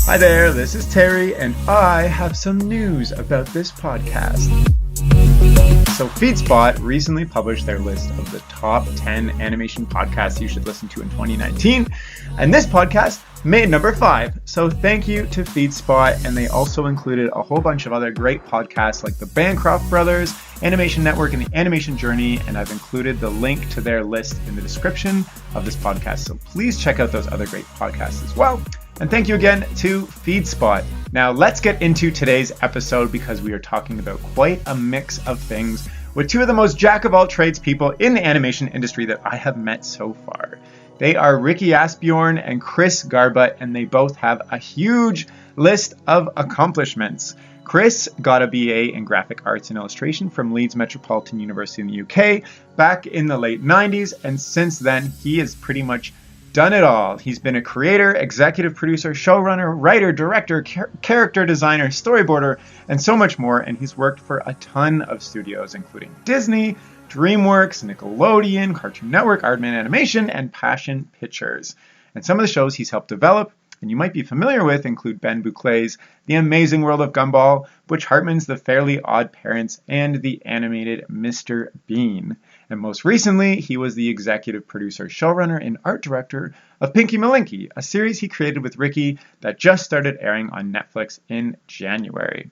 Hi there, this is Terry, and I have some news about this podcast. So FeedSpot recently published their list of the top 10 animation podcasts you should listen to in 2019, and this podcast made number 5. So thank you to FeedSpot, and they also included a whole bunch of other great podcasts like the Bancroft Brothers, Animation Network, and the Animation Journey, and I've included the link to their list in the description of this podcast, so please check out those other great podcasts as well. And thank you again to FeedSpot. Now let's get into today's episode because we are talking about quite a mix of things with two of the most jack-of-all-trades people in the animation industry that I have met so far. They are Rikke Asbjoern and Chris Garbutt, and they both have a huge list of accomplishments. Chris got a BA in Graphic Arts and Illustration from Leeds Metropolitan University in the UK back in the late 90s, and since then he has pretty much done it all. He's been a creator, executive producer, showrunner, writer, director, character designer, storyboarder, and so much more, and he's worked for a ton of studios, including Disney, Dreamworks, Nickelodeon, Cartoon Network, Aardman Animation, and Passion Pictures. And some of the shows he's helped develop, and you might be familiar with, include Ben Bouklet's The Amazing World of Gumball, Butch Hartman's The Fairly Odd Parents, and the animated Mr. Bean. And most recently, he was the executive producer, showrunner, and art director of Pinky Malinky, a series he created with Rikke that just started airing on Netflix in January.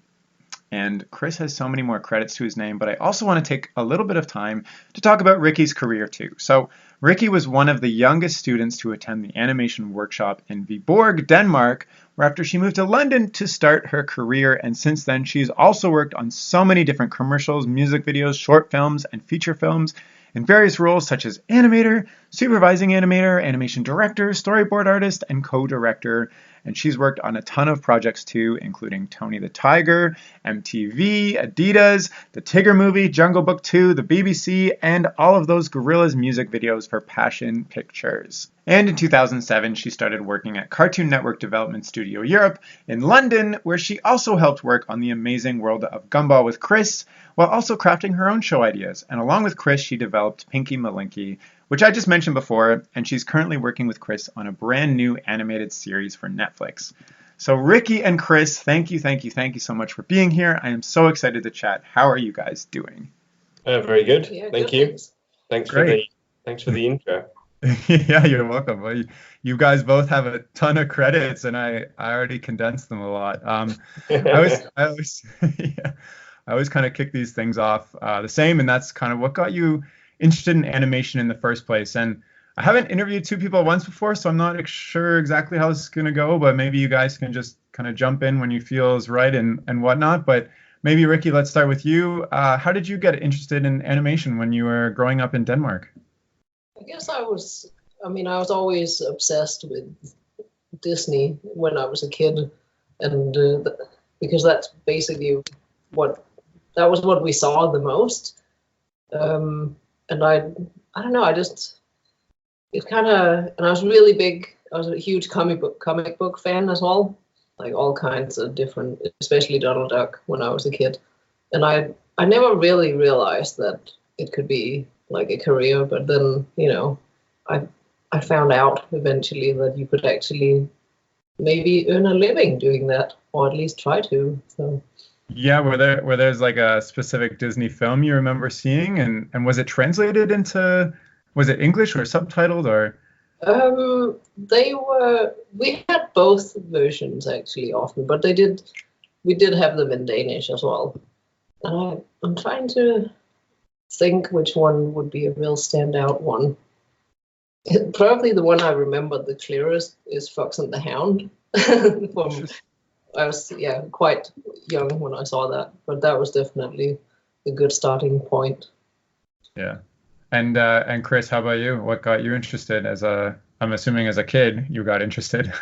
And Chris has so many more credits to his name, but I also want to take a little bit of time to talk about Rikke's career too. So Rikke was one of the youngest students to attend the animation workshop in Viborg, Denmark, where after she moved to London to start her career, and since then she's also worked on so many different commercials, music videos, short films, and feature films in various roles such as animator, supervising animator, animation director, storyboard artist, and co-director. And she's worked on a ton of projects too, including Tony the Tiger, MTV, Adidas, the Tigger movie, Jungle Book 2, the BBC, and all of those Gorillaz music videos for Passion Pictures. And in 2007, she started working at Cartoon Network Development Studio Europe in London, where she also helped work on The Amazing World of Gumball with Chris, while also crafting her own show ideas. And along with Chris, she developed Pinky Malinky, which I just mentioned before, and she's currently working with Chris on a brand new animated series for Netflix. So Rikke and Chris, thank you so much for being here. I am so excited to chat. How are you guys doing? Very good. Yeah, Thank good, you. thanks. Thanks for the intro. Yeah, you're welcome. Well, you guys both have a ton of credits, and I already condensed them a lot. I always kind of kick these things off the same, and that's kind of what got you interested in animation in the first place. And I haven't interviewed two people at once before, so I'm not sure exactly how this is going to go, but maybe you guys can just kind of jump in when you feel is right and whatnot. But maybe, Rikke, let's start with you. How did you get interested in animation when you were growing up in Denmark? I guess I was always obsessed with Disney when I was a kid, and because that's basically what we saw the most. And I don't know, and I was really big. I was a huge comic book fan as well, like all kinds of different, especially Donald Duck when I was a kid. And I never really realized that it could be like a career, but then, I found out eventually that you could actually maybe earn a living doing that, or at least try to. So. Yeah, were there's like a specific Disney film you remember seeing, and was it translated into, was it English or subtitled or? We had both versions actually often, but we did have them in Danish as well. And I'm trying to think which one would be a real standout one. Probably the one I remember the clearest is Fox and the Hound. I was quite young when I saw that, but that was definitely a good starting point. Yeah, and Chris, how about you? What got you interested I'm assuming as a kid you got interested?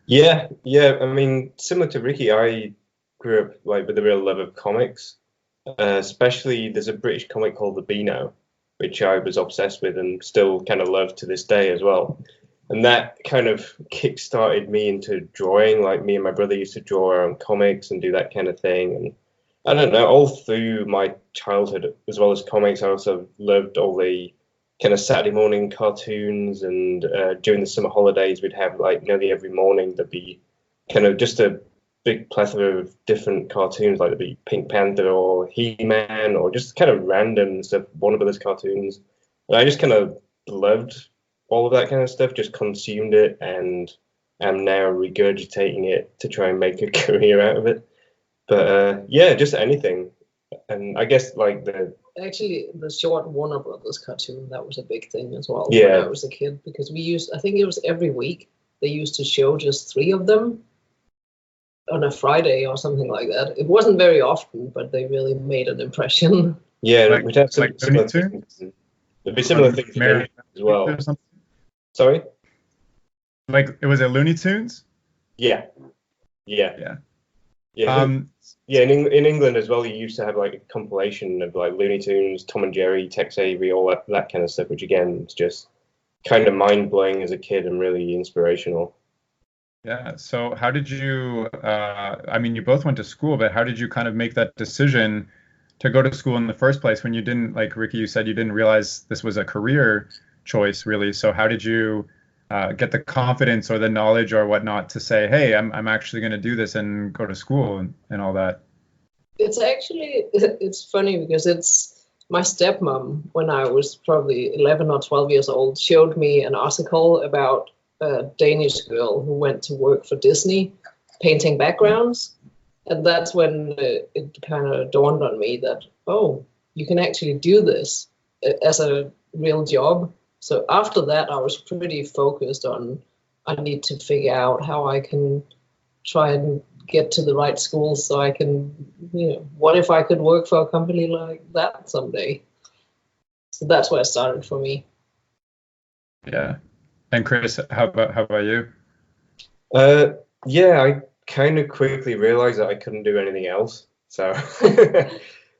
Yeah. I mean, similar to Rikke, I grew up like with a real love of comics. Especially, there's a British comic called The Beano, which I was obsessed with and still kind of love to this day as well. And that kind of kick-started me into drawing. Like, me and my brother used to draw our own comics and do that kind of thing. And I don't know, all through my childhood, as well as comics, I also loved all the kind of Saturday morning cartoons. And during the summer holidays, we'd have like nearly every morning there'd be kind of just a big plethora of different cartoons, like there'd be Pink Panther or He-Man or just kind of random stuff, Warner Brothers cartoons. And I just kind of loved all of that kind of stuff, just consumed it, and am now regurgitating it to try and make a career out of it. But yeah, just anything. And I guess like the short Warner Brothers cartoon, that was a big thing as well Yeah. when I was a kid, because I think it was every week they used to show just 3 of them on a Friday or something like that. It wasn't very often, but they really made an impression. Yeah, Like- we'd have some like similar Looney things. There'd be similar things Mary as well. or something? Sorry? Like, it was a Looney Tunes? Yeah. Yeah. Yeah. Yeah. Yeah, in England as well, you used to have like a compilation of like Looney Tunes, Tom and Jerry, Tex Avery, all that kind of stuff, which again is just kind of mind blowing as a kid and really inspirational. Yeah. So how did you, I mean, you both went to school, but how did you kind of make that decision to go to school in the first place when you didn't, like Rikke, you said you didn't realize this was a career choice really. So how did you get the confidence or the knowledge or whatnot to say, hey, I'm actually going to do this and go to school and all that? It's funny because it's my stepmom, when I was probably 11 or 12 years old, showed me an article about a Danish girl who went to work for Disney painting backgrounds. And that's when it kind of dawned on me that, oh, you can actually do this as a real job. So after that, I was pretty focused on, I need to figure out how I can try and get to the right school so I can, what if I could work for a company like that someday? So that's where it started for me. Yeah. And Chris, how about you? Yeah, I kind of quickly realized that I couldn't do anything else. So,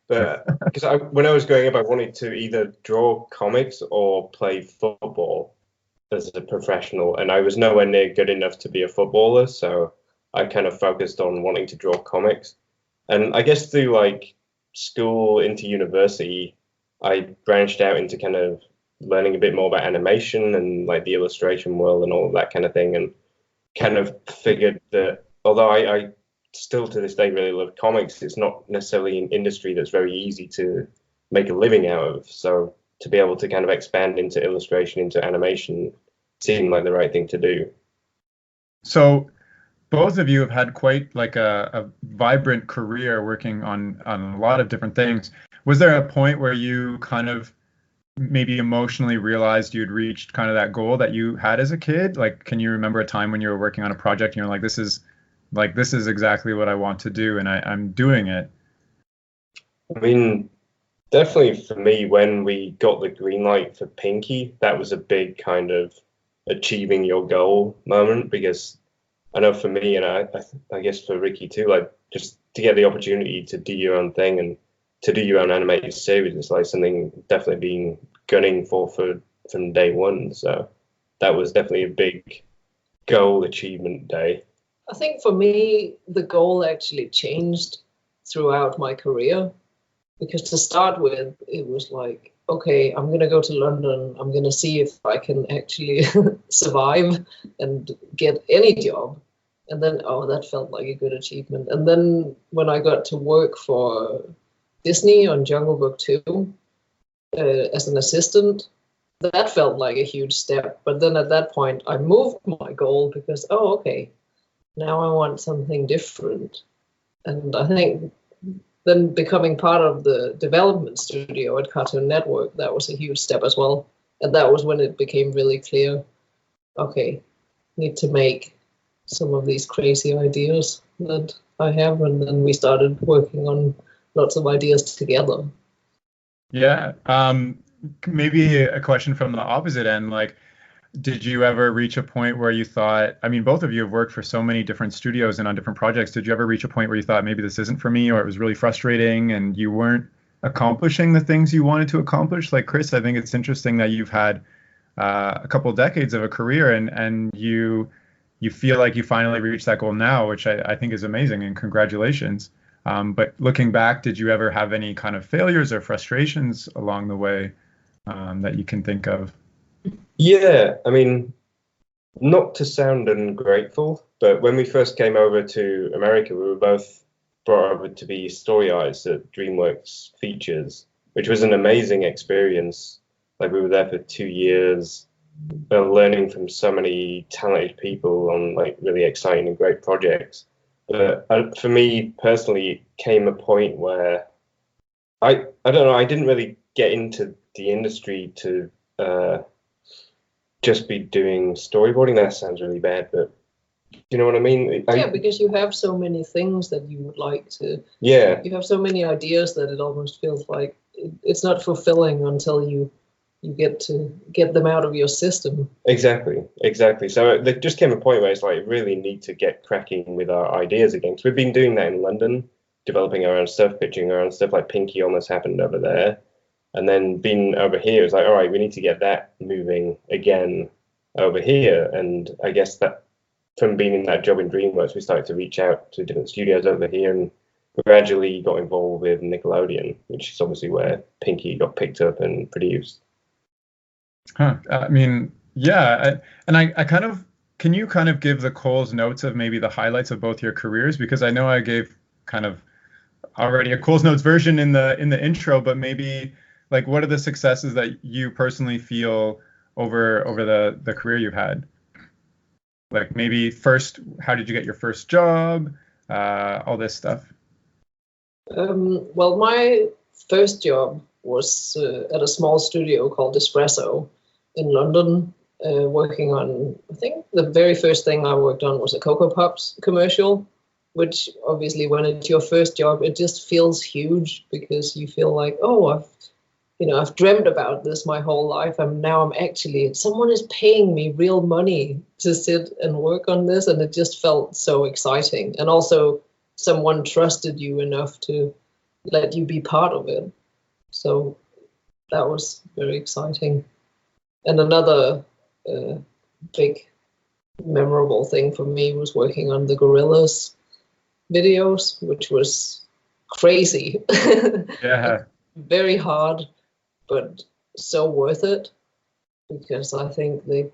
but because when I was growing up, I wanted to either draw comics or play football as a professional, and I was nowhere near good enough to be a footballer. So I kind of focused on wanting to draw comics. And I guess through like school into university, I branched out into kind of learning a bit more about animation and like the illustration world and all of that kind of thing, and kind of figured that although I still to this day really love comics, it's not necessarily an industry that's very easy to make a living out of. So to be able to kind of expand into illustration, into animation, seemed like the right thing to do. So both of you have had quite like a vibrant career working on a lot of different things. Was there a point where you kind of maybe emotionally realized you'd reached kind of that goal that you had as a kid? Like, can you remember a time when you were working on a project and you're like, this is exactly what I want to do and I'm doing it? I mean, definitely for me, when we got the green light for Pinky, that was a big kind of achieving your goal moment, because I know for me, and I guess for Rikke too, like just to get the opportunity to do your own thing and to do your own animated series is like something definitely being gunning for from day one. So that was definitely a big goal achievement day. I think for me, the goal actually changed throughout my career, because to start with, it was like, okay, I'm going to go to London. I'm going to see if I can actually survive and get any job. And then, oh, that felt like a good achievement. And then when I got to work for Disney on Jungle Book 2 as an assistant, that felt like a huge step. But then at that point, I moved my goal because, oh, okay, now I want something different. And I think then becoming part of the development studio at Cartoon Network, that was a huge step as well. And that was when it became really clear, okay, need to make some of these crazy ideas that I have. And then we started working on lots of ideas together. Yeah. Maybe a question from the opposite end, like, did you ever reach a point where you thought, I mean, both of you have worked for so many different studios and on different projects. Did you ever reach a point where you thought maybe this isn't for me, or it was really frustrating and you weren't accomplishing the things you wanted to accomplish? Like Chris, I think it's interesting that you've had a couple decades of a career and you feel like you finally reached that goal now, which I think is amazing, and congratulations. But looking back, did you ever have any kind of failures or frustrations along the way that you can think of? Yeah, I mean, Not to sound ungrateful, but when we first came over to America, we were both brought over to be story artists at Dreamworks Features, which was an amazing experience. Like we were there for 2 years, learning from so many talented people on like really exciting and great projects. But for me personally, it came a point where I don't know, I didn't really get into the industry to just be doing storyboarding. That sounds really bad, but you know what I mean? Yeah, because you have so many things that you would like to. Yeah. You have so many ideas that it almost feels like it's not fulfilling until you get to get them out of your system. Exactly. So there just came a point where it's like really need to get cracking with our ideas again. Because we've been doing that in London, developing our own stuff, pitching our own stuff. Like Pinky almost happened over there. And then being over here, it's like, all right, we need to get that moving again over here. And I guess that from being in that job in Dreamworks, we started to reach out to different studios over here and gradually got involved with Nickelodeon, which is obviously where Pinky got picked up and produced. Huh. I mean, yeah. I kind of, can you kind of give the Cole's notes of maybe the highlights of both your careers? Because I know I gave kind of already a Cole's notes version in the intro, but maybe like what are the successes that you personally feel over the career you've had? Like maybe first, how did you get your first job? All this stuff. Well, my first job was at a small studio called Espresso in London, working on, I think the very first thing I worked on was a Cocoa Pops commercial, which obviously when it's your first job, it just feels huge because you feel like, oh, I've dreamt about this my whole life, and now I'm actually, someone is paying me real money to sit and work on this, and it just felt so exciting. And also someone trusted you enough to let you be part of it. So that was very exciting. And another big memorable thing for me was working on the Gorillas videos, which was crazy. Yeah. Very hard, but so worth it because I think they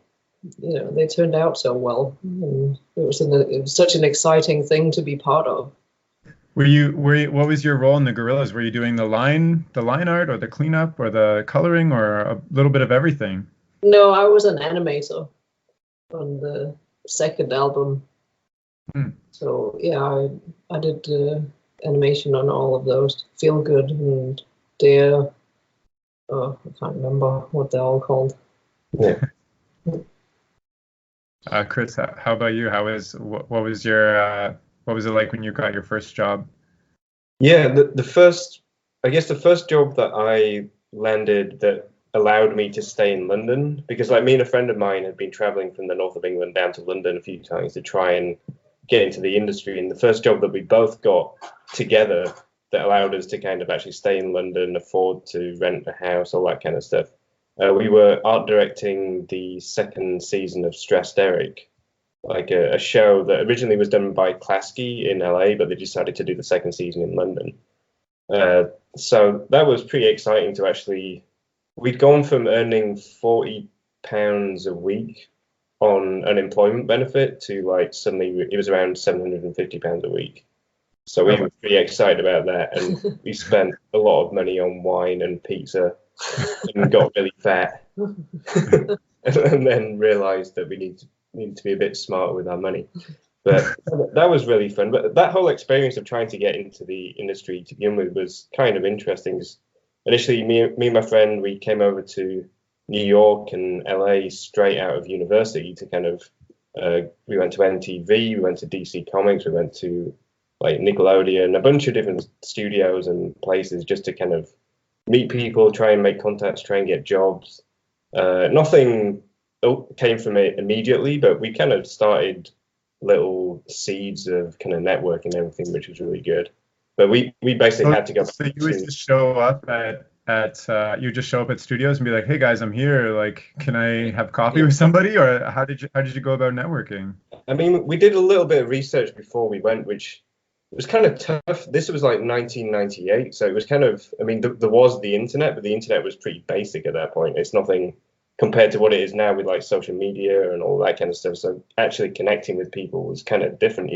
turned out so well. And it was such an exciting thing to be part of. What was your role in the Gorillas? Were you doing the line art or the cleanup or the coloring or a little bit of everything? No, I was an animator on the second album. So yeah, I did animation on all of those. Feel Good and Dare. Oh, I can't remember what they're all called. Yeah. Chris, how about you? What was it like when you got your first job? Yeah, the first job that I landed that allowed me to stay in London, because like me and a friend of mine had been traveling from the north of England down to London a few times to try and get into the industry. And the first job that we both got together that allowed us to kind of actually stay in London, afford to rent a house, all that kind of stuff. We were art directing the second season of Stressed Eric, like a show that originally was done by Klasky in LA, but they decided to do the second season in London. So that was pretty exciting to actually, we'd gone from earning £40 a week on unemployment benefit to like suddenly it was around £750 a week. So we were pretty excited about that, and we spent a lot of money on wine and pizza and got really fat and then realized that we need to be a bit smarter with our money. But that was really fun. But that whole experience of trying to get into the industry to begin with was kind of interesting. Initially, me and my friend, we came over to New York and LA straight out of university to kind of, we went to MTV, we went to DC Comics, we went to like Nickelodeon, a bunch of different studios and places just to kind of meet people, try and make contacts, try and get jobs. Nothing came from it immediately, but we kind of started little seeds of kind of networking and everything, which was really good. But we basically had to go. So you would just show up at studios and be like, "Hey guys, I'm here. Like, can I have coffee with somebody?" Or how did you go about networking? I mean, we did a little bit of research before we went, which was kind of tough. This was like 1998, so it was kind of, I mean, there was the internet, but the internet was pretty basic at that point. It's nothing compared to what it is now with like social media and all that kind of stuff. So actually connecting with people was kind of different.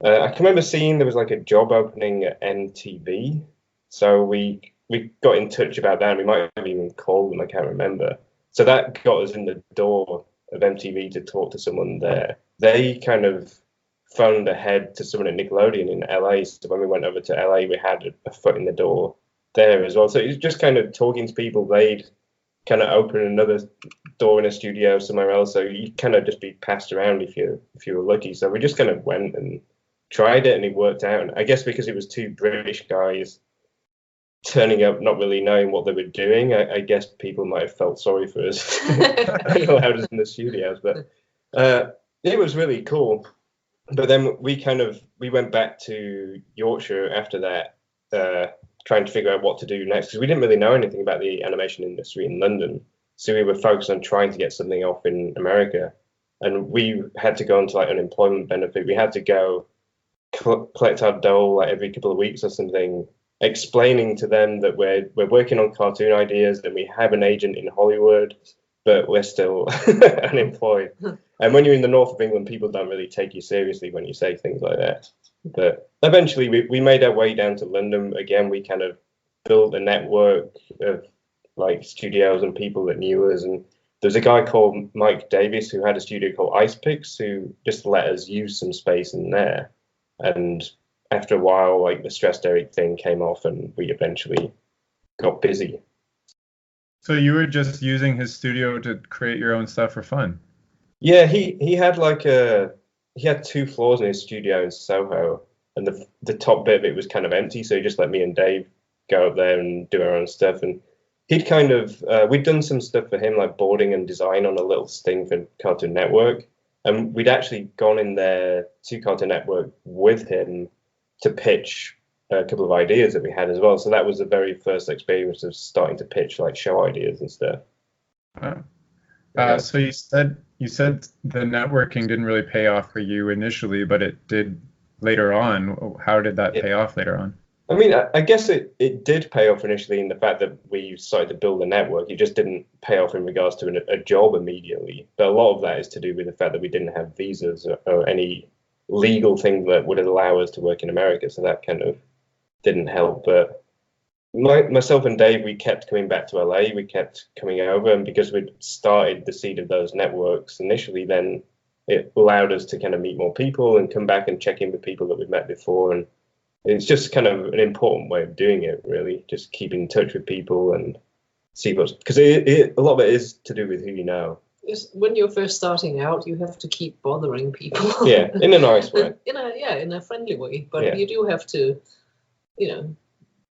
I can remember seeing there was like a job opening at MTV. So we got in touch about that, and we might have even called them, I can't remember. So that got us in the door of MTV to talk to someone there. They kind of phoned ahead to someone at Nickelodeon in LA. So when we went over to LA, we had a foot in the door there as well. So it was just kind of talking to people. They'd kind of open another door in a studio somewhere else. So you kind of just be passed around if you were lucky. So we just kind of went and tried it, and it worked out. And I guess because it was two British guys turning up, not really knowing what they were doing, I guess people might have felt sorry for us and allowed us in the studios. But it was really cool. But then we went back to Yorkshire after that, trying to figure out what to do next, because we didn't really know anything about the animation industry in London. So we were focused on trying to get something off in America, and we had to go into like unemployment benefit. We had to go collect our dole like every couple of weeks or something, explaining to them that we're working on cartoon ideas and we have an agent in Hollywood, but we're still unemployed. And when you're in the north of England, people don't really take you seriously when you say things like that. But eventually we made our way down to London. Again, we kind of built a network of like studios and people that knew us. And there's a guy called Mike Davis who had a studio called Ice Picks, who just let us use some space in there. And after a while, like the Stressed Eric thing came off, and we eventually got busy. So you were just using his studio to create your own stuff for fun? Yeah, he had he had 2 floors in his studio in Soho, and the top bit of it was kind of empty. So he just let me and Dave go up there and do our own stuff. And he'd kind of we'd done some stuff for him, like boarding and design on a little sting for Cartoon Network, and we'd actually gone in there to Cartoon Network with him to pitch a couple of ideas that we had as well. So that was the very first experience of starting to pitch like show ideas and stuff. So you said the networking didn't really pay off for you initially, but it did later on. How did that pay off later on? I mean, I guess it did pay off initially in the fact that we started to build a network. It just didn't pay off in regards to a job immediately. But a lot of that is to do with the fact that we didn't have visas or any legal thing that would allow us to work in America. So that kind of didn't help. But myself and Dave, we kept coming back to LA. We kept coming over. And because we'd started the seed of those networks initially, then it allowed us to kind of meet more people and come back and check in with people that we'd met before. And it's just kind of an important way of doing it, really, just keeping in touch with people and see what's, because a lot of it is to do with who you know. When you're first starting out, you have to keep bothering people. Yeah, in a nice way. in a friendly way. But you do have to,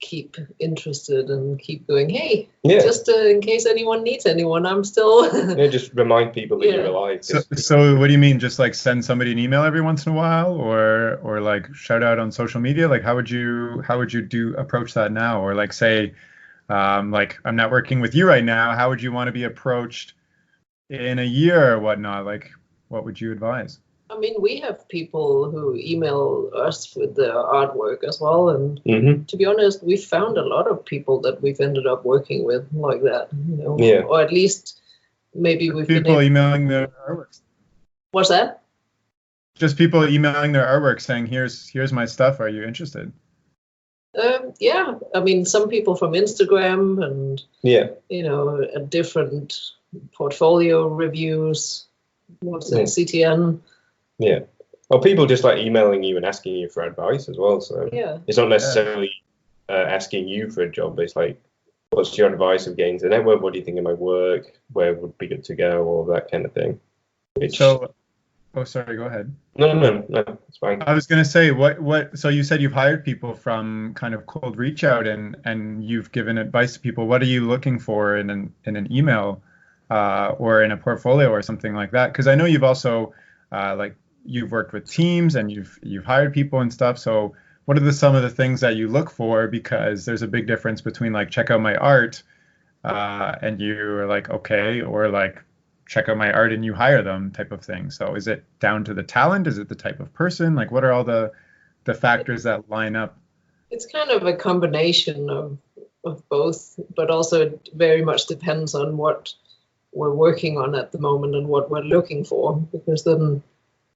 keep interested and keep going, hey, just in case anyone needs anyone, I'm still... just remind people that you're alive. So what do you mean? Just like send somebody an email every once in a while, or like shout out on social media? Like how would you approach that now? Or like say, like I'm not working with you right now, how would you want to be approached in a year or whatnot? Like what would you advise? I mean, we have people who email us with their artwork as well. And to be honest, we've found a lot of people that we've ended up working with like that, or at least maybe we've people emailing their artworks. What's that? Just people emailing their artwork saying, here's my stuff. Are you interested? Yeah. I mean, some people from Instagram and, different portfolio reviews. What's it? CTN. Yeah. Well, people just like emailing you and asking you for advice as well. So it's not necessarily asking you for a job. It's like, what's your advice of getting to the network? What do you think of my work? Where would be good to go? All that kind of thing. Sorry, go ahead. No, it's fine. I was going to say, so you said you've hired people from kind of cold reach out and you've given advice to people. What are you looking for in an email or in a portfolio or something like that? Because I know you've also you've worked with teams and you've hired people and stuff. So what are some of the things that you look for? Because there's a big difference between like, check out my art and you're like, okay, or like, check out my art and you hire them type of thing. So is it down to the talent? Is it the type of person? Like, what are all the factors that line up? It's kind of a combination of both, but also it very much depends on what we're working on at the moment and what we're looking for, because then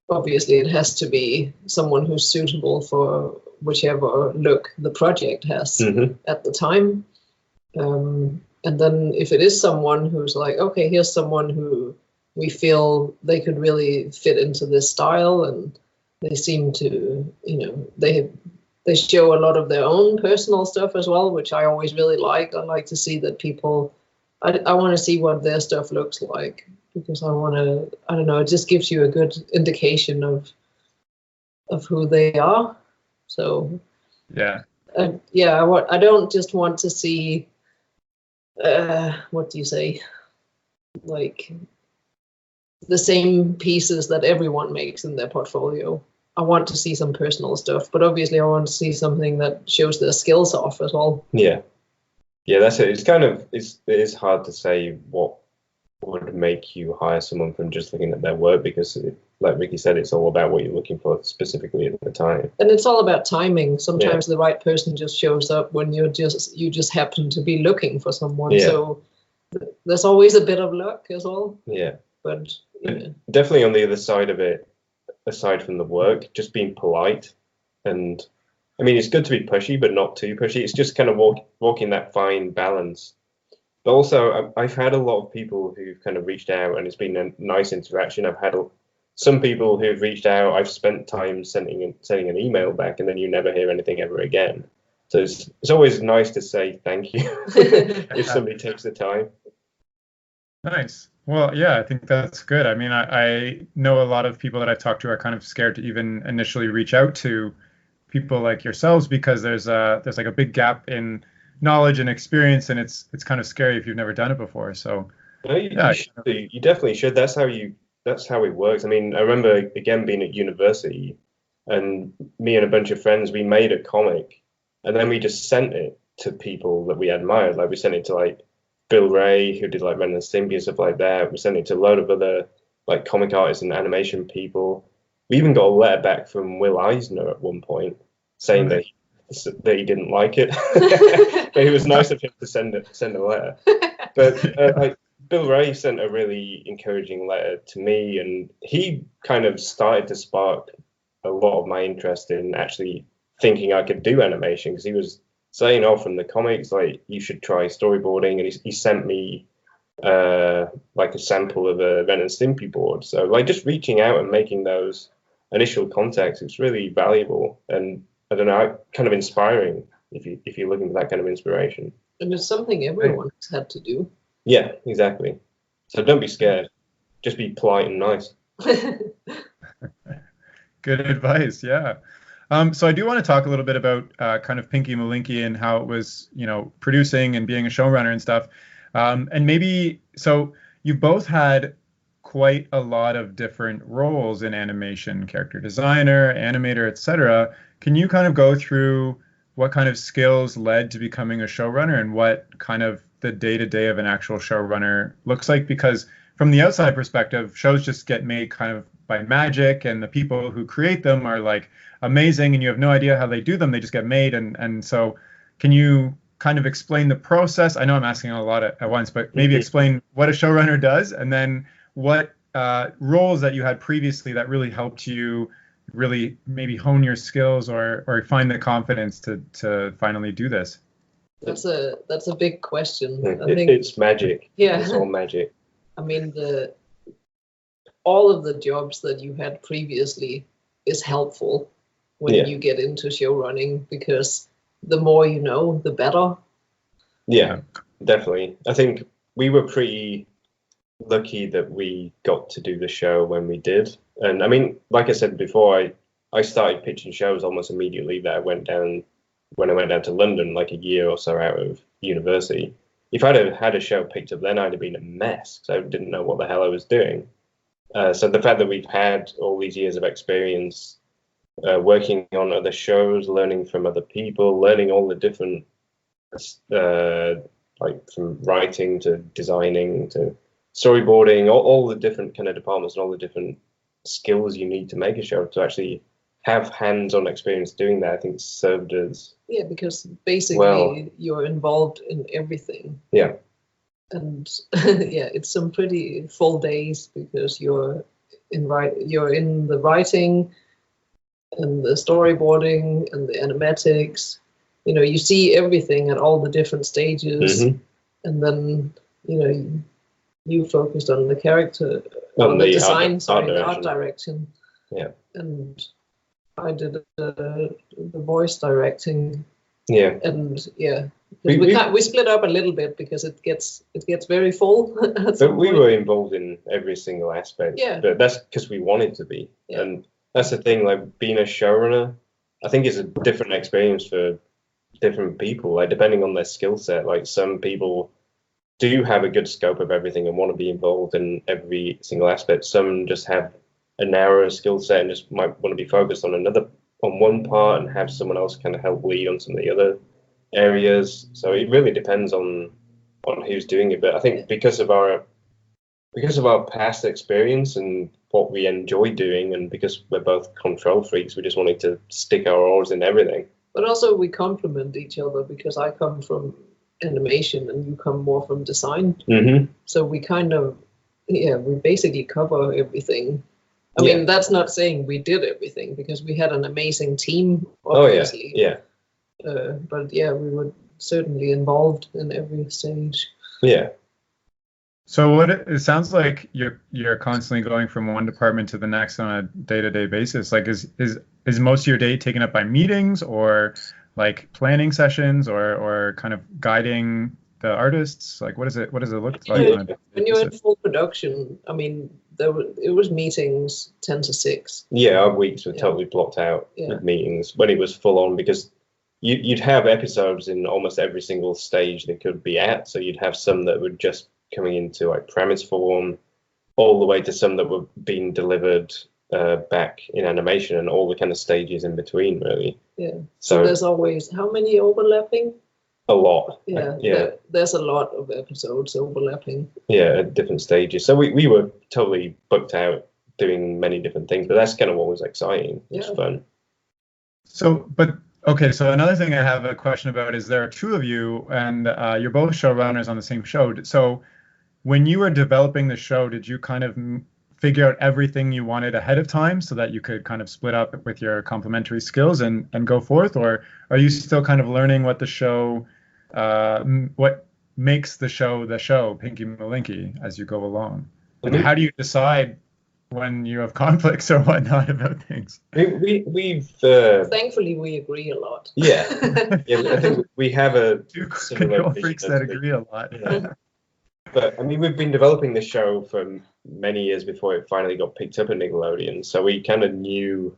obviously it has to be someone who's suitable for whichever look the project has at the time. And then if it is someone who's like, okay, here's someone who we feel they could really fit into this style, and they seem to, they show a lot of their own personal stuff as well, which I always really like. I like to see that people, I want to see what their stuff looks like, because I want to, I don't know, it just gives you a good indication of who they are. So yeah, I don't just want to see, what do you say, like the same pieces that everyone makes in their portfolio. I want to see some personal stuff, but obviously I want to see something that shows their skills off as well. Yeah, that's it. It's kind of, it is hard to say what would make you hire someone from just looking at their work, because like Ricky said, it's all about what you're looking for specifically at the time. And it's all about timing. Sometimes the right person just shows up when you just happen to be looking for someone. Yeah. So there's always a bit of luck as well. Yeah. But definitely on the other side of it, aside from the work, just being polite. And I mean, it's good to be pushy, but not too pushy. It's just kind of walking that fine balance. But also, I've had a lot of people who've kind of reached out, and it's been a nice interaction. I've had some people who've reached out. I've spent time sending an email back, and then you never hear anything ever again. So it's always nice to say thank you if somebody takes the time. Nice. Well, yeah, I think that's good. I mean, I know a lot of people that I've talked to are kind of scared to even initially reach out to people like yourselves, because there's like a big gap in knowledge and experience, and it's kind of scary if you've never done it before. So no, you definitely should. That's how it works. I mean, I remember again being at university, and me and a bunch of friends, we made a comic, and then we just sent it to people that we admired. Like we sent it to like Bill Ray, who did like Ren and Stimpy and stuff like that. We sent it to a load of other like comic artists and animation people. We even got a letter back from Will Eisner at one point saying that he didn't like it, but it was nice of him to send a letter. But like Bill Ray sent a really encouraging letter to me, and he kind of started to spark a lot of my interest in actually thinking I could do animation, because he was saying, "Oh, from the comics, like you should try storyboarding," and he sent me like a sample of a Ren and Stimpy board. So like just reaching out and making those initial contacts, it's really valuable, and I don't know, kind of inspiring if you're looking for that kind of inspiration. And it's something everyone's had to do. Yeah, exactly. So don't be scared. Just be polite and nice. Good advice. Yeah. So I do want to talk a little bit about kind of Pinky Malinky and how it was, producing and being a showrunner and stuff. And maybe, so you both had quite a lot of different roles in animation: character designer, animator, etc. Can you kind of go through what kind of skills led to becoming a showrunner, and what kind of the day-to-day of an actual showrunner looks like? Because from the outside perspective, shows just get made kind of by magic, and the people who create them are like amazing, and you have no idea how they do them. They just get made. And so can you kind of explain the process? I know I'm asking a lot at once, but maybe explain what a showrunner does, and then what roles that you had previously that really helped you really maybe hone your skills or find the confidence to finally do this. That's a big question. I think it's magic. Yeah, it's all magic. I mean, all of the jobs that you had previously is helpful when you get into show running, because the more you know, the better. Yeah, definitely. I think we were pretty lucky that we got to do the show when we did. And I mean, like I said before, I started pitching shows almost immediately that when I went down to London, like a year or so out of university. If I'd have had a show picked up then, I'd have been a mess, because I didn't know what the hell I was doing. So the fact that we've had all these years of experience working on other shows, learning from other people, learning all the different, like from writing to designing to storyboarding, all the different kind of departments and all the different skills you need to make a show, to actually have hands-on experience doing that, I think served us. Yeah, because basically you're involved in everything. Yeah. and yeah, it's some pretty full days because you're in the writing and the storyboarding and the animatics. You see everything at all the different stages, and then you focused on the character, on the design, the art direction. Yeah. And I did the voice directing. Yeah. And yeah, we split up a little bit because it gets very full. But we were involved in every single aspect. Yeah. But that's because we wanted to be. Yeah. And that's the thing, like being a showrunner, I think it's a different experience for different people, like depending on their skill set. Like some people do have a good scope of everything and want to be involved in every single aspect. Some just have a narrower skill set and just might want to be focused on one part and have someone else kind of help lead on some of the other areas. So it really depends on who's doing it. But I think because of our past experience and what we enjoy doing, and because we're both control freaks, we just wanted to stick our oars in everything. But also we complement each other because I come from animation and you come more from design. Mm-hmm. So we we basically cover everything. I mean, that's not saying we did everything because we had an amazing team, obviously. Oh, yeah. But yeah, we were certainly involved in every stage. Yeah. So it sounds like you're constantly going from one department to the next on a day-to-day basis. Like is most of your day taken up by meetings or like planning sessions or kind of guiding the artists? Like what does it look like? When you're in full production, I mean, it was meetings 10 to 6. Yeah, our weeks were totally blocked out with meetings when it was full on, because you'd have episodes in almost every single stage they could be at. So you'd have some that were just coming into like premise form, all the way to some that were being delivered back in animation, and all the kind of stages in between, really. Yeah. So there's always how many overlapping? A lot. Yeah. There's a lot of episodes overlapping. Yeah, at different stages. So we were totally booked out doing many different things, but that's kind of what was exciting. It was fun. So another thing I have a question about is there are two of you, and you're both showrunners on the same show. So when you were developing the show, did you kind of figure out everything you wanted ahead of time so that you could kind of split up with your complementary skills and go forth? Or are you still kind of learning what the show, what makes the show, Pinky Malinky, as you go along? And how do you decide when you have conflicts or whatnot about things? We've thankfully we agree a lot. Yeah, I think we have two control freaks that agree a lot. Yeah. But I mean, we've been developing this show for many years before it finally got picked up at Nickelodeon, so we kind of knew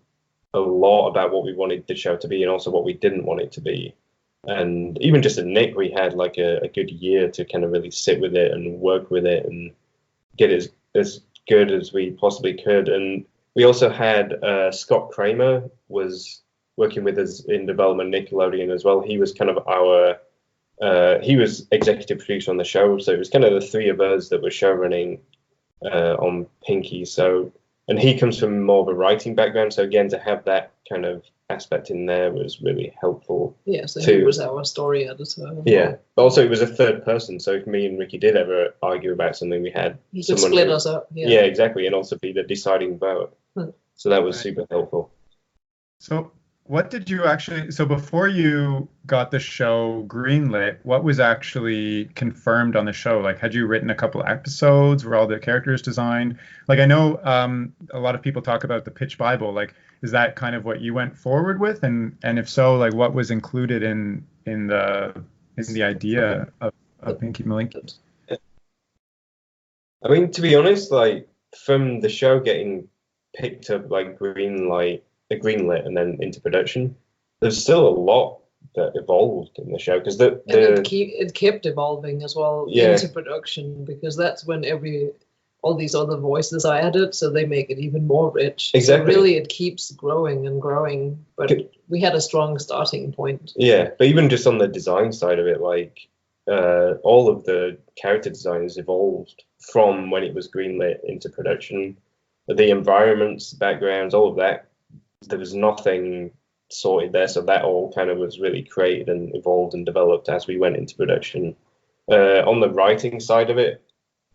a lot about what we wanted the show to be and also what we didn't want it to be. And even just at Nick, we had like a good year to kind of really sit with it and work with it and get it as good as we possibly could. And we also had Scott Kramer was working with us in development Nickelodeon as well. He was kind of he was executive producer on the show, so it was kind of the three of us that were show running on Pinky. So, and he comes from more of a writing background, so again, to have that kind of aspect in there was really helpful. Yeah, so he was our story editor. Yeah, but also it was a third person, so if me and Ricky did ever argue about something, we had he could split us up. Yeah, exactly, and also be the deciding vote. So that was super helpful. So what did you so before you got the show greenlit, what was actually confirmed on the show? Like, had you written a couple episodes? Were all the characters designed? Like, I know a lot of people talk about the pitch Bible. Like, is that kind of what you went forward with? And if so, like, what was included in the idea of Pinky Malinky? I mean, to be honest, like, from the show getting picked up, like, greenlit and then into production, there's still a lot that evolved in the show, because it kept evolving as well into production, because that's when all these other voices are added, so they make it even more rich. Exactly. So really, it keeps growing and growing, but we had a strong starting point. Yeah, but even just on the design side of it, like all of the character designs evolved from when it was greenlit into production. The environments, backgrounds, all of that. There was nothing sorted there, so that all kind of was really created and evolved and developed as we went into production. On the writing side of it,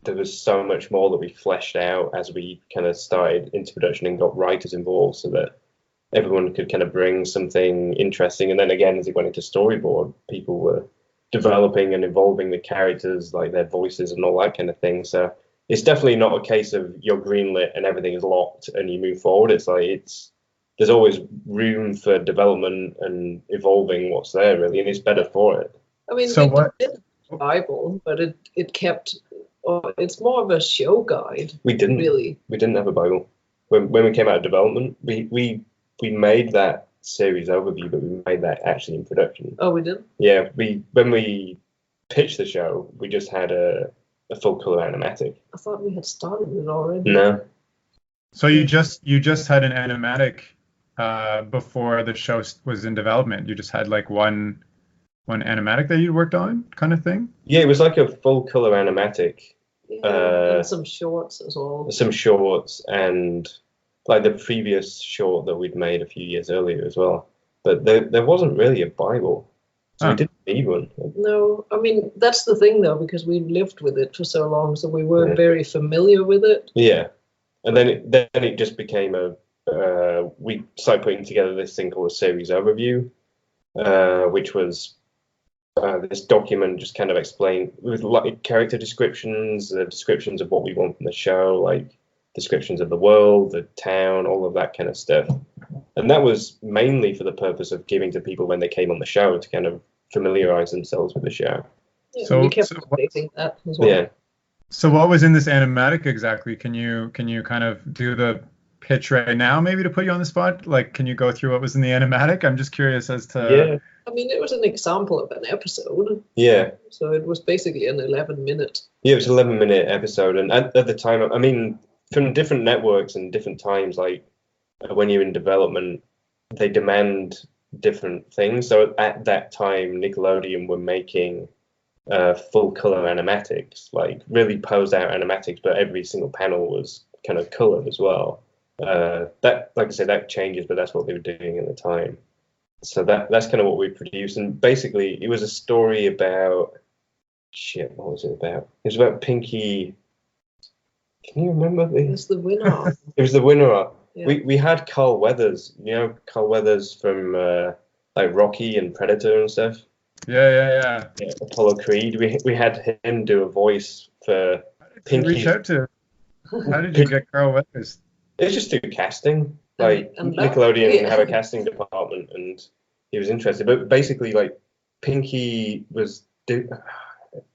there was so much more that we fleshed out as we kind of started into production and got writers involved, so that everyone could kind of bring something interesting. And then again, as it went into storyboard, people were developing and evolving the characters, like their voices and all that kind of thing. So it's definitely not a case of you're greenlit and everything is locked and you move forward. It's like there's always room for development and evolving what's there, really, and it's better for it. I mean, So we what- did a Bible, but it kept. It's more of a show guide. We didn't have a Bible when we came out of development. We made that series overview, but we made that actually in production. Oh, we did? Yeah, when we pitched the show, we just had a full color animatic. I thought we had started it already. No. So you just had an animatic before the show was in development. You just had like one animatic that you worked on, kind of thing. Yeah, it was like a full color animatic. Yeah, and some shorts as well. Some shorts and like the previous short that we'd made a few years earlier as well. But there wasn't really a Bible, so we didn't need one. No, I mean, that's the thing though, because we lived with it for so long, so we were very familiar with it. Yeah, and then it just became we started putting together this thing called a series overview, which was this document just kind of explained with like character descriptions, descriptions of what we want from the show, like descriptions of the world, the town, all of that kind of stuff. And that was mainly for the purpose of giving to people when they came on the show to kind of familiarize themselves with the show. Yeah, So- we kept so updating that as well. Yeah. So what was in this animatic exactly? Can you kind of do the pitch right now, maybe, to put you on the spot? Like, can you go through what was in the animatic? I'm just curious as to. Yeah. I mean, it was an example of an episode, Yeah. so it was basically an 11-minute. Yeah, it was an 11-minute episode, and at the time, I mean, from different networks and different times, like when you're in development, they demand different things. So at that time, Nickelodeon were making full color animatics, like really posed out animatics, but every single panel was kind of colored as well. That, like I said, that changes, but that's what they were doing at the time. So that's kind of what we produced, and basically it was a story about what was it about? It was about Pinky. Can you remember It was the winner. It was the winner. Yeah. We had Carl Weathers, Carl Weathers from like Rocky and Predator and stuff. Yeah. Yeah, Apollo Creed. We had him do a voice for Pinky. Reach out to. How did you get Carl Weathers? It's just through casting. Like And that- Nickelodeon yeah. have a casting department, and he was interested. But basically, like Pinky was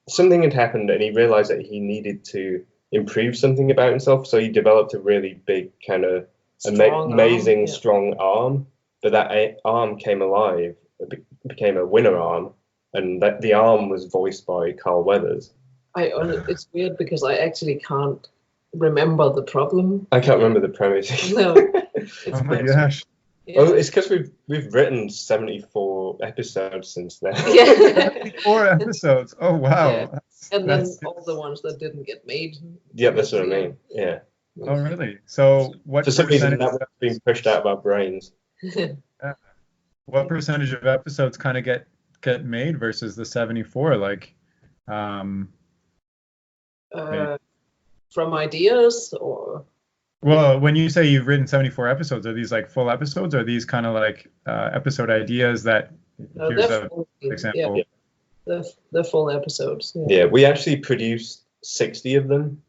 something had happened, and he realized that he needed to improve something about himself. So he developed a really big kind of Strong amazing arm, yeah. strong arm. But that arm came alive. It became a winner arm, and that the arm was voiced by Carl Weathers. It's weird because I actually can't remember the problem. I can't remember the premise. No. It's Oh my quite- gosh. Yeah. Oh, it's because we've written 74 episodes since then. Yeah. 4 episodes. Oh wow. Yeah. And then That's- all the ones that didn't get made. Yeah, that's what I mean. Yeah. Oh really? So what For some reason, percentage? that was being pushed out of our brains. What percentage of episodes kind of get made versus the 74? Like, From ideas or well, when you say you've written 74 episodes, are these like full episodes? Or are these kind of like episode ideas that here's they're a full, example? yeah, they're full episodes. Yeah. Yeah, we actually produced 60 of them,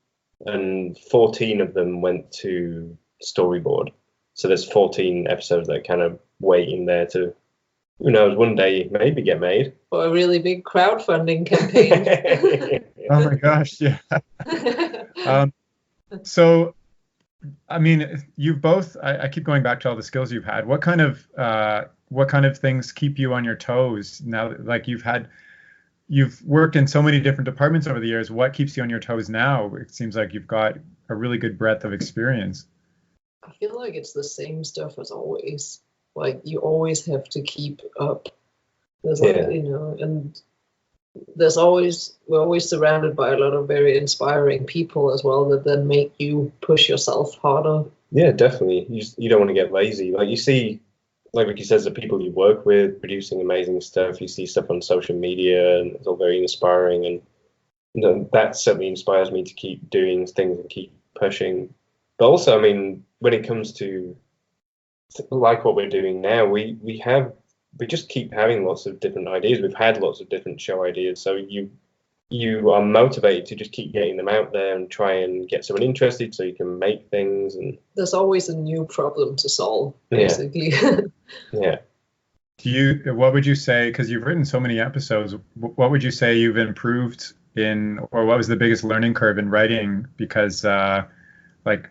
and 14 of them went to storyboard. So there's 14 episodes that are kind of waiting there to, who knows, one day maybe get made. For a really big crowdfunding campaign. Oh my gosh, yeah. So, I mean, you've both. I keep going back to all the skills you've had. What kind of things keep you on your toes now? Like you've worked in so many different departments over the years. What keeps you on your toes now? It seems like you've got a really good breadth of experience. I feel like it's the same stuff as always. Like you always have to keep up. There's like, Yeah. and we're always surrounded by a lot of very inspiring people as well that then make you push yourself harder. Yeah, definitely. You don't want to get lazy. Like you see, like Ricky says, the people you work with producing amazing stuff. You see stuff on social media, and it's all very inspiring. And that certainly inspires me to keep doing things and keep pushing. But also, I mean, when it comes to like what we're doing now, we just keep having lots of different ideas. We've had lots of different show ideas, so you are motivated to just keep getting them out there and try and get someone interested so you can make things. And there's always a new problem to solve, basically. Yeah. What would you say, because you've written so many episodes, what would you say you've improved in, or what was the biggest learning curve in writing? Because like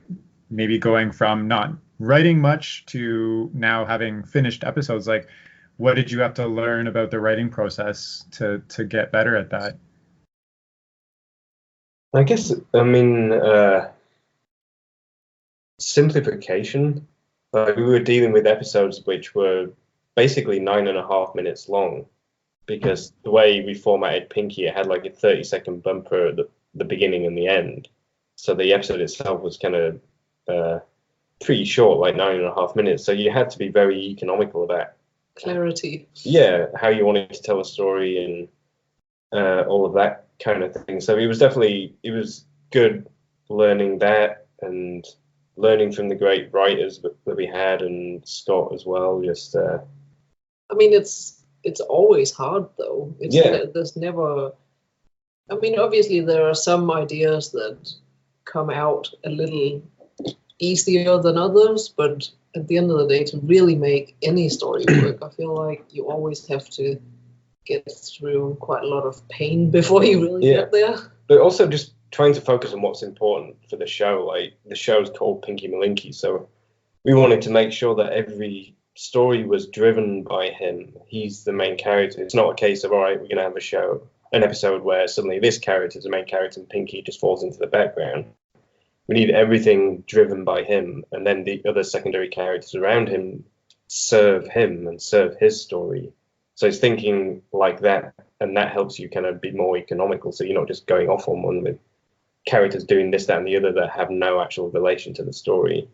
maybe going from not writing much to now having finished episodes, like what did you have to learn about the writing process to get better at that? I guess, I mean, simplification. We were dealing with episodes which were basically 9.5 minutes long, because the way we formatted Pinky, it had like a 30-second bumper at the beginning and the end. So the episode itself was kind of pretty short, like 9.5 minutes. So you had to be very economical about clarity. Yeah, how you wanted to tell a story and all of that kind of thing. So it was good learning that and learning from the great writers that we had, and Scott as well. Just I mean, it's always hard though. There's never. I mean, obviously there are some ideas that come out a little easier than others, but at the end of the day, to really make any story work, I feel like you always have to get through quite a lot of pain before you really get there. But also just trying to focus on what's important for the show. Like, the show's called Pinky Malinky, so we wanted to make sure that every story was driven by him. He's the main character. It's not a case of, all right, we're going to have an episode where suddenly this character is the main character and Pinky just falls into the background. We need everything driven by him, and then the other secondary characters around him serve him and serve his story. So it's thinking like that, and that helps you kind of be more economical, so you're not just going off on one with characters doing this, that, and the other that have no actual relation to the story.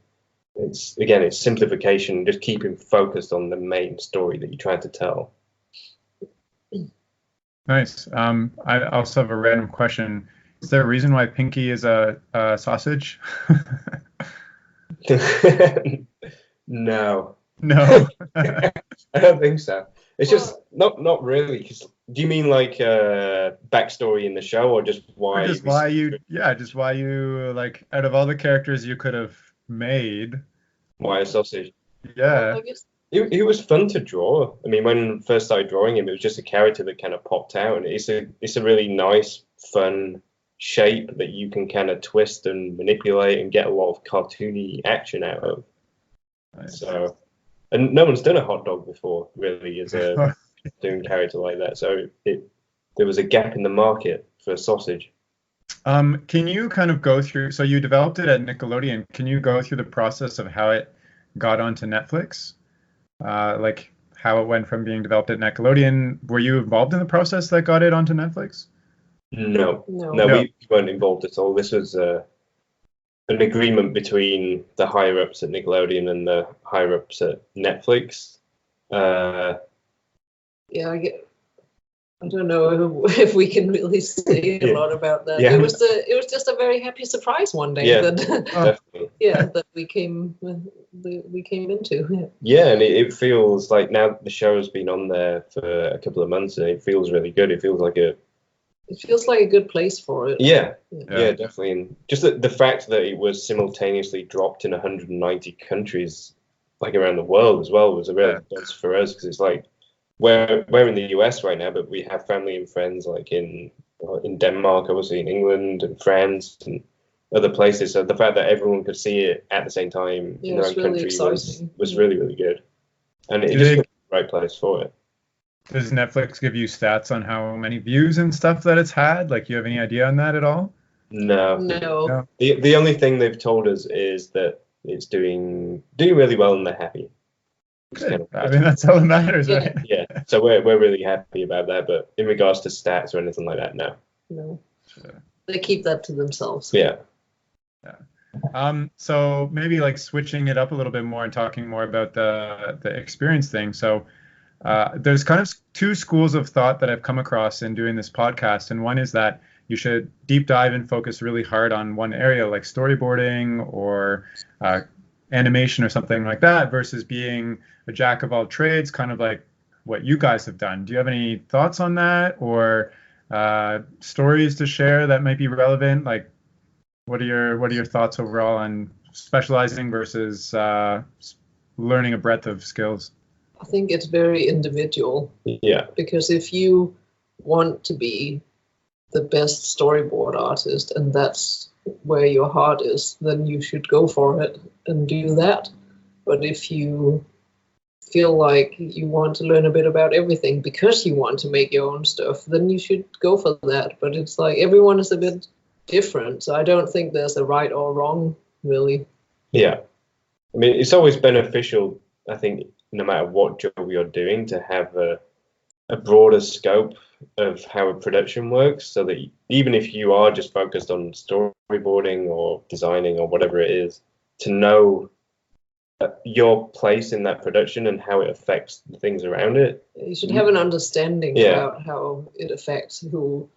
It's simplification, just keeping focused on the main story that you're trying to tell. Nice. I also have a random question. Is there a reason why Pinky is a sausage? No. No. I don't think so. It's just not really. Do you mean like backstory in the show, or just why? Just why you like, out of all the characters you could have made, why a sausage? Yeah. I guess It was fun to draw. I mean, when I first started drawing him, it was just a character that kind of popped out, and it's a really nice, fun shape that you can kind of twist and manipulate and get a lot of cartoony action out of. Nice. So, and no one's done a hot dog before, really, as a cartoon character like that. So there was a gap in the market for a sausage. Can you kind of go through, so you developed it at Nickelodeon, can you go through the process of how it got onto Netflix? Like how it went from being developed at Nickelodeon. Were you involved in the process that got it onto Netflix? No, we weren't involved at all. This was an agreement between the higher ups at Nickelodeon and the higher ups at Netflix. I don't know if we can really say a lot about that. Yeah. It was just a very happy surprise one day that we came into. Yeah, and it feels like now the show's been on there for a couple of months, and it feels really good. It feels like a good place for it. Yeah, definitely. And just the fact that it was simultaneously dropped in 190 countries, like around the world as well, was a real buzz for us, because it's like we're in the US right now, but we have family and friends like in Denmark, obviously in England and France and other places. So the fact that everyone could see it at the same time in their own country was really, really good. And it just was the right place for it. Does Netflix give you stats on how many views and stuff that it's had? Like, do you have any idea on that at all? No. The only thing they've told us is that it's doing really well and they're happy. Good. I mean, that's all that matters, right? Yeah. So we're really happy about that. But in regards to stats or anything like that, no. No. Sure. They keep that to themselves. Yeah. So maybe like switching it up a little bit more and talking more about the experience thing. So there's kind of two schools of thought that I've come across in doing this podcast, and one is that you should deep dive and focus really hard on one area like storyboarding or animation or something like that versus being a jack of all trades, kind of like what you guys have done. Do you have any thoughts on that, or stories to share that might be relevant? Like, what are your thoughts overall on specializing versus learning a breadth of skills? I think it's very individual. Yeah. Because if you want to be the best storyboard artist and that's where your heart is, then you should go for it and do that. But if you feel like you want to learn a bit about everything because you want to make your own stuff, then you should go for that. But it's like everyone is a bit different, so I don't think there's a right or wrong, really. Yeah. I mean, it's always beneficial, I think, no matter what job you're doing, to have a broader scope of how a production works, so that even if you are just focused on storyboarding or designing or whatever it is, to know your place in that production and how it affects the things around it. You should have an understanding about how it affects who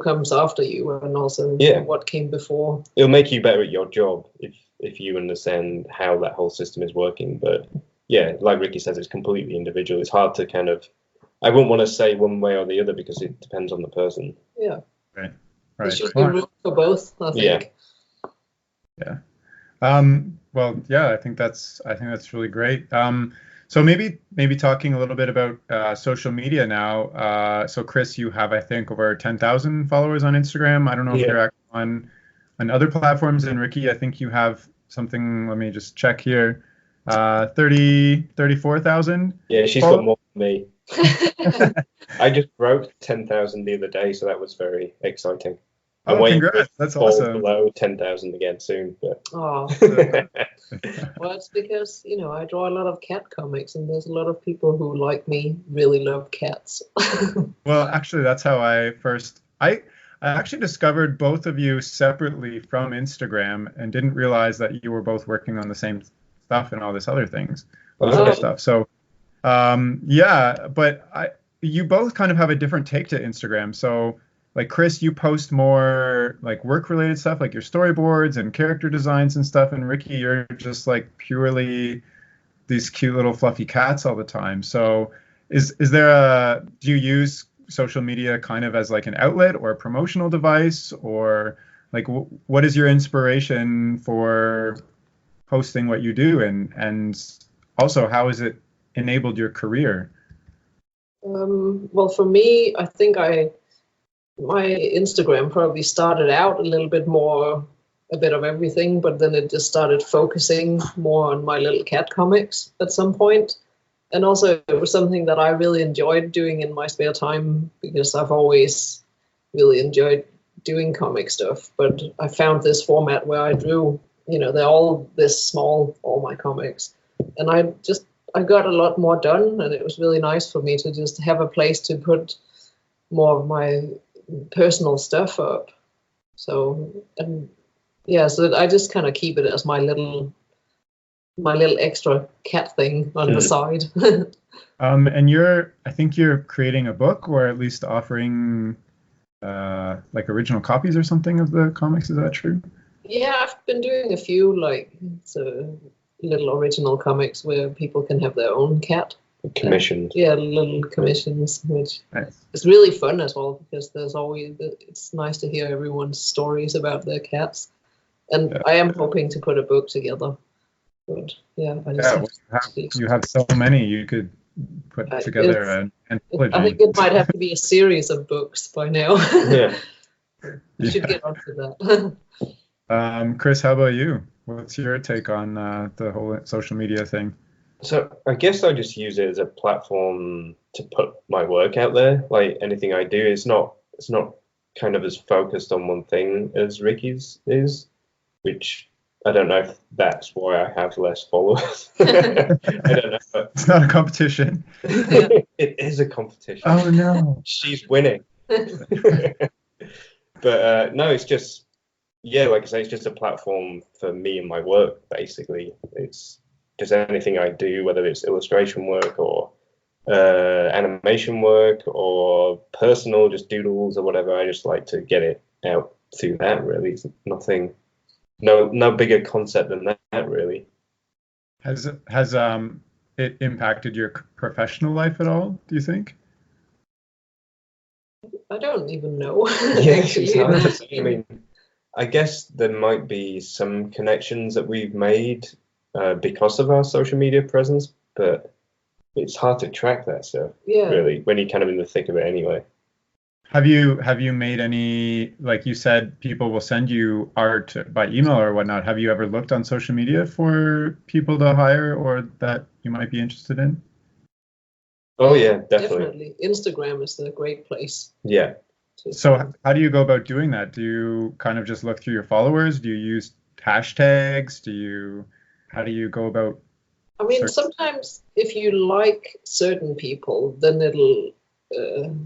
comes after you, and also what came before. It'll make you better at your job if you understand how that whole system is working. But yeah, like Ricky says, it's completely individual. It's hard to kind of, I wouldn't want to say one way or the other because it depends on the person. Yeah. Right. There should be room for both, I think. Yeah. Well, yeah, I think that's really great. So maybe talking a little bit about social media now. So Chris, you have, I think, over 10,000 followers on Instagram. I don't know if you're active on other platforms. And Ricky, I think you have something. Let me just check here. 34,000. Yeah, she's got more than me. I just broke 10,000 the other day, so that was very exciting. I'm waiting congrats. That's awesome. Below 10,000 again soon. But... Oh. Well, it's because, I draw a lot of cat comics, and there's a lot of people who, like me, really love cats. Well, actually, that's how I actually discovered both of you separately from Instagram and didn't realize that you were both working on the same stuff and all this other stuff. So, but you both kind of have a different take to Instagram. So, like Chris, you post more like work-related stuff, like your storyboards and character designs and stuff. And Ricky, you're just like purely these cute little fluffy cats all the time. So, do you use social media kind of as like an outlet or a promotional device, or like what is your inspiration for posting what you do, and also how has it enabled your career? Well, for me, I think my Instagram probably started out a little bit more a bit of everything, but then it just started focusing more on my little cat comics at some point. And also it was something that I really enjoyed doing in my spare time, because I've always really enjoyed doing comic stuff. But I found this format where I drew, they're all this small, all my comics. And I got a lot more done, and it was really nice for me to just have a place to put more of my personal stuff up. So I just kind of keep it as my little extra cat thing on the side. And I think you're creating a book, or at least offering like original copies or something of the comics. Is that true? Yeah, I've been doing a few little original comics where people can have their own cat. Commissions. Little commissions, which nice. is really fun as well, because it's nice to hear everyone's stories about their cats. And I am hoping to put a book together. But you have so many you could put together an anthology. I think it might have to be a series of books by now. You should get onto that. Chris, how about you? What's your take on the whole social media thing? So I guess I just use it as a platform to put my work out there. Like anything I do, it's not kind of as focused on one thing as Ricky's is, which I don't know if that's why I have less followers. I don't know. But it's not a competition. It is a competition. Oh no. She's winning. But no, it's just, like I say, it's just a platform for me and my work, basically. It's just anything I do, whether it's illustration work or animation work or personal, just doodles or whatever. I just like to get it out through that. Really, it's nothing, no bigger concept than that. Really. Has it impacted your professional life at all, do you think? I don't even know. Yeah, it's hard to say. I mean, I guess there might be some connections that we've made because of our social media presence, but it's hard to track that stuff, really, when you're kind of in the thick of it anyway. Have you made any, like you said, people will send you art by email or whatnot. Have you ever looked on social media for people to hire or that you might be interested in? Oh yeah, definitely. Instagram is a great place. Yeah. So how do you go about doing that? Do you kind of just look through your followers? Do you use hashtags? How do you go about? I mean, sometimes if you like certain people, then it'll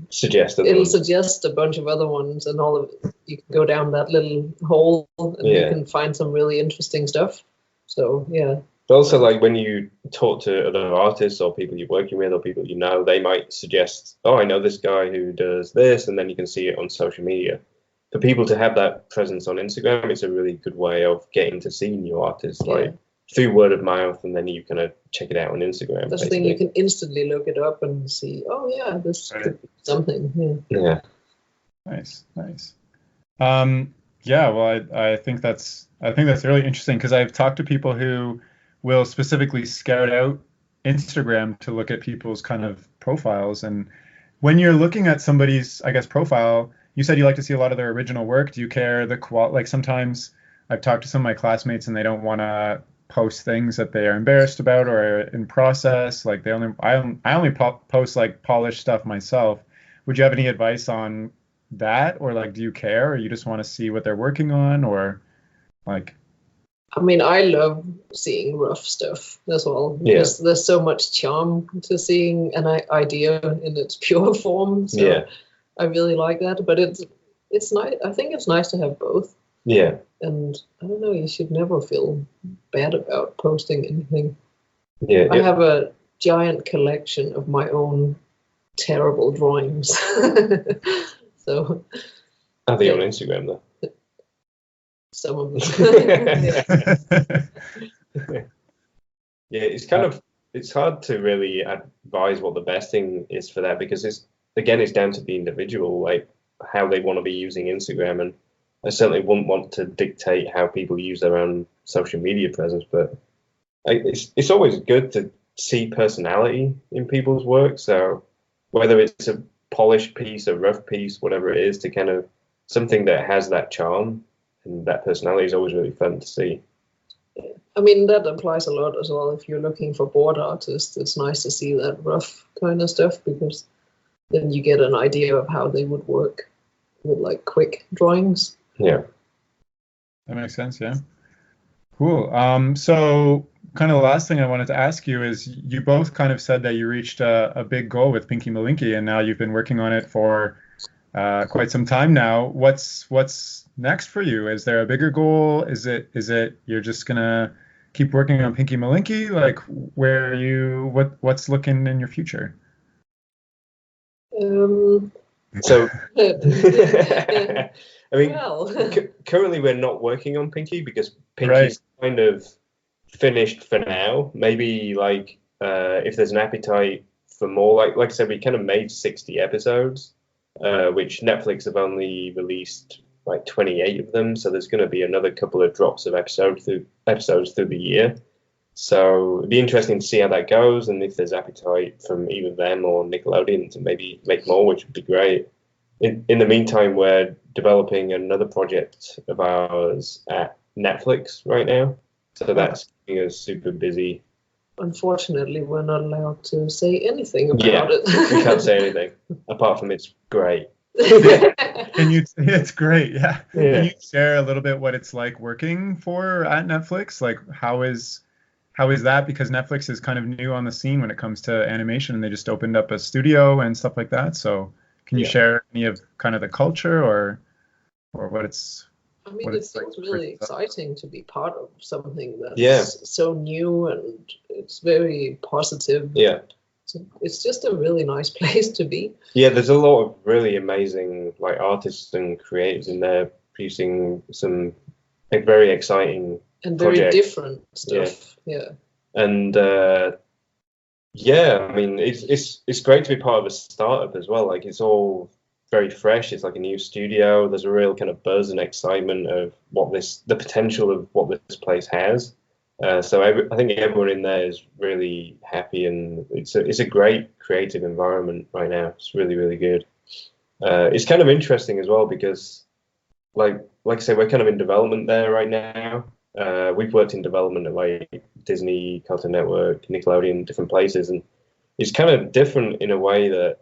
suggest a bunch of other ones, and all of it. You can go down that little hole and you can find some really interesting stuff. So yeah. But also, like when you talk to other artists or people you're working with or people you know, they might suggest, oh, I know this guy who does this, and then you can see it on social media. For people to have that presence on Instagram, it's a really good way of getting to see new artists, like through word of mouth, and then you kind of check it out on Instagram. That's the thing, you can instantly look it up and see, oh yeah, this could be something. Yeah. Nice. Yeah, well, I think that's really interesting because I've talked to people who will specifically scout out Instagram to look at people's kind of profiles. And when you're looking at somebody's, I guess, profile, you said you like to see a lot of their original work. Do you care like sometimes I've talked to some of my classmates and they don't want to post things that they are embarrassed about or are in process. Like I only post like polished stuff myself. Would you have any advice on that, or like, do you care, or you just want to see what they're working on, or like? I mean, I love seeing rough stuff as well. Yeah. There's so much charm to seeing an idea in its pure form. So I really like that. But it's nice. I think it's nice to have both. Yeah. And I don't know, you should never feel bad about posting anything. Yeah. I have a giant collection of my own terrible drawings. So. Are they on Instagram though? Some of them. It's it's hard to really advise what the best thing is for that, because it's down to the individual, like how they want to be using Instagram. And I certainly wouldn't want to dictate how people use their own social media presence, but it's always good to see personality in people's work. So whether it's a polished piece, a rough piece, whatever it is, to kind of something that has that charm and that personality is always really fun to see. I mean, that applies a lot as well. If you're looking for board artists, it's nice to see that rough kind of stuff, because then you get an idea of how they would work with like quick drawings. Yeah. That makes sense, yeah. Cool. So kind of the last thing I wanted to ask you is, you both kind of said that you reached a big goal with Pinky Malinky, and now you've been working on it for quite some time now. What's next for you? Is there a bigger goal? Is it you're just gonna keep working on Pinky Malinky? Like, what's looking in your future? So, I mean, currently we're not working on Pinky because Pinky's kind of finished for now. Maybe like if there's an appetite for more, like I said, we kind of made 60 episodes, which Netflix have only released like 28 of them. So there's going to be another couple of drops of episodes through the year. So it'd be interesting to see how that goes, and if there's appetite from either them or Nickelodeon to maybe make more, which would be great. In the meantime, we're developing another project of ours at Netflix right now. So that's keeping us super busy. Unfortunately, we're not allowed to say anything about it. We can't say anything, apart from it's great. It's great, yeah. Can you share a little bit what it's like working at Netflix? Like, how is that? Because Netflix is kind of new on the scene when it comes to animation, and they just opened up a studio and stuff like that. So can you share any of kind of the culture or what it's? I mean, it feels really exciting to be part of something that's so new, and it's very positive. Yeah. it's just a really nice place to be. Yeah, there's a lot of really amazing like artists and creators in there producing some like very exciting and very projects. Different stuff. Yeah. And yeah, I mean it's great to be part of a startup as well. Like it's all very fresh. It's like a new studio. There's a real kind of buzz and excitement of the potential of what this place has. So I think everyone in there is really happy, and it's a great creative environment right now. It's really, really good. It's kind of interesting as well because, like I say, we're kind of in development there right now. We've worked in development at like Disney, Cartoon Network, Nickelodeon, different places, and it's kind of different in a way that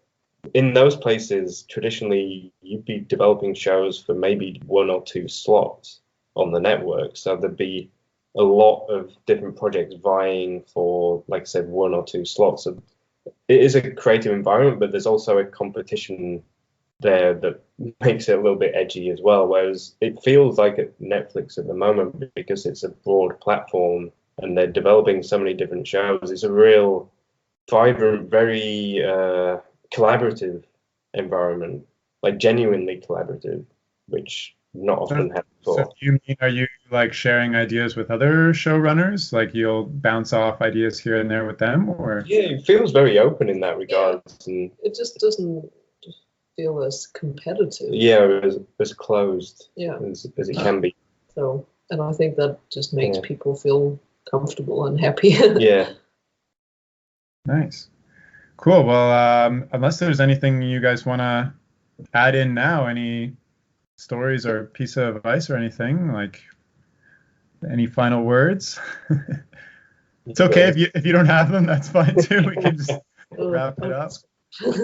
in those places traditionally you'd be developing shows for maybe 1 or 2 slots on the network. So there'd be a lot of different projects vying for, like I said, 1 or 2 slots. So it is a creative environment, but there's also a competition there that makes it a little bit edgy as well. Whereas it feels like at Netflix at the moment, because it's a broad platform and they're developing so many different shows, it's a real vibrant, very collaborative environment, like genuinely collaborative, which not often happens before. So are you like sharing ideas with other showrunners? Like you'll bounce off ideas here and there with them, or? Yeah, it feels very open in that regard. Yeah. And it just doesn't feel as competitive. Yeah, as closed as it can be. So, and I think that just makes people feel comfortable and happy. Yeah. Nice. Cool. Well, unless there's anything you guys want to add in now, any stories or piece of advice or anything, like any final words? It's okay if you don't have them, that's fine too. We can just wrap it up.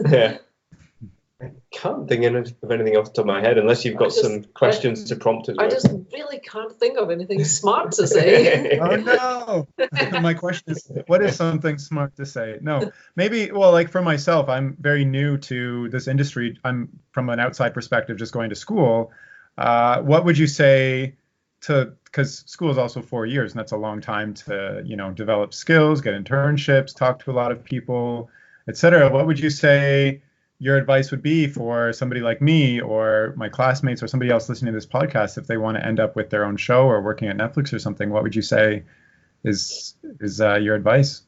Yeah. I can't think of anything off the top of my head unless you've got some questions to prompt us. I just really can't think of anything smart to say. Oh no! My question is, what is something smart to say? No, maybe. Well, like for myself, I'm very new to this industry. I'm from an outside perspective, just going to school. What would you say to? Because school is also 4 years, and that's a long time to develop skills, get internships, talk to a lot of people, etc. What would you say your advice would be for somebody like me or my classmates or somebody else listening to this podcast if they want to end up with their own show or working at Netflix or something? What would you say is your advice?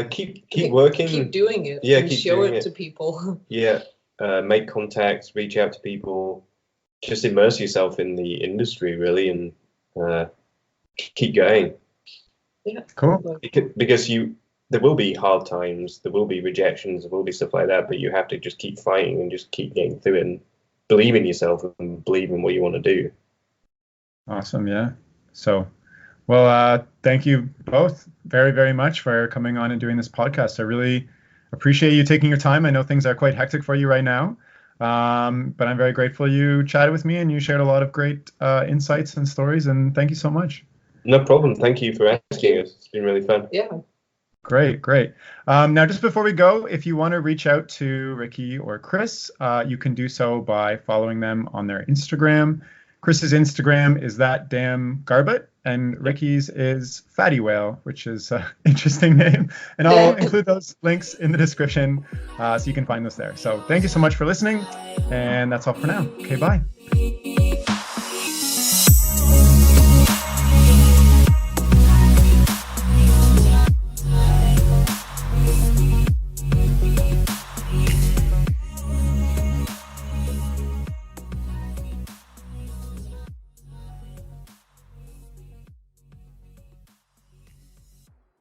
Keep working. Keep doing it. Yeah, and keep show doing it to people. Yeah, make contacts, reach out to people, just immerse yourself in the industry really, and keep going. Yeah, cool. Because there will be hard times, there will be rejections, there will be stuff like that, but you have to just keep fighting and just keep getting through it and believe in yourself and believe in what you want to do. Awesome. Yeah. So, well, thank you both very, very much for coming on and doing this podcast. I really appreciate you taking your time. I know things are quite hectic for you right now, but I'm very grateful you chatted with me and you shared a lot of great insights and stories, and thank you so much. No problem. Thank you for asking us. It's been really fun. Yeah. Great. Now, just before we go, if you want to reach out to Rikke or Chris, you can do so by following them on their Instagram. Chris's Instagram is @Garbutt, and Rikke's is Fatty Whale, which is an interesting name. And I'll include those links in the description so you can find those there. So thank you so much for listening, and that's all for now. Okay, bye.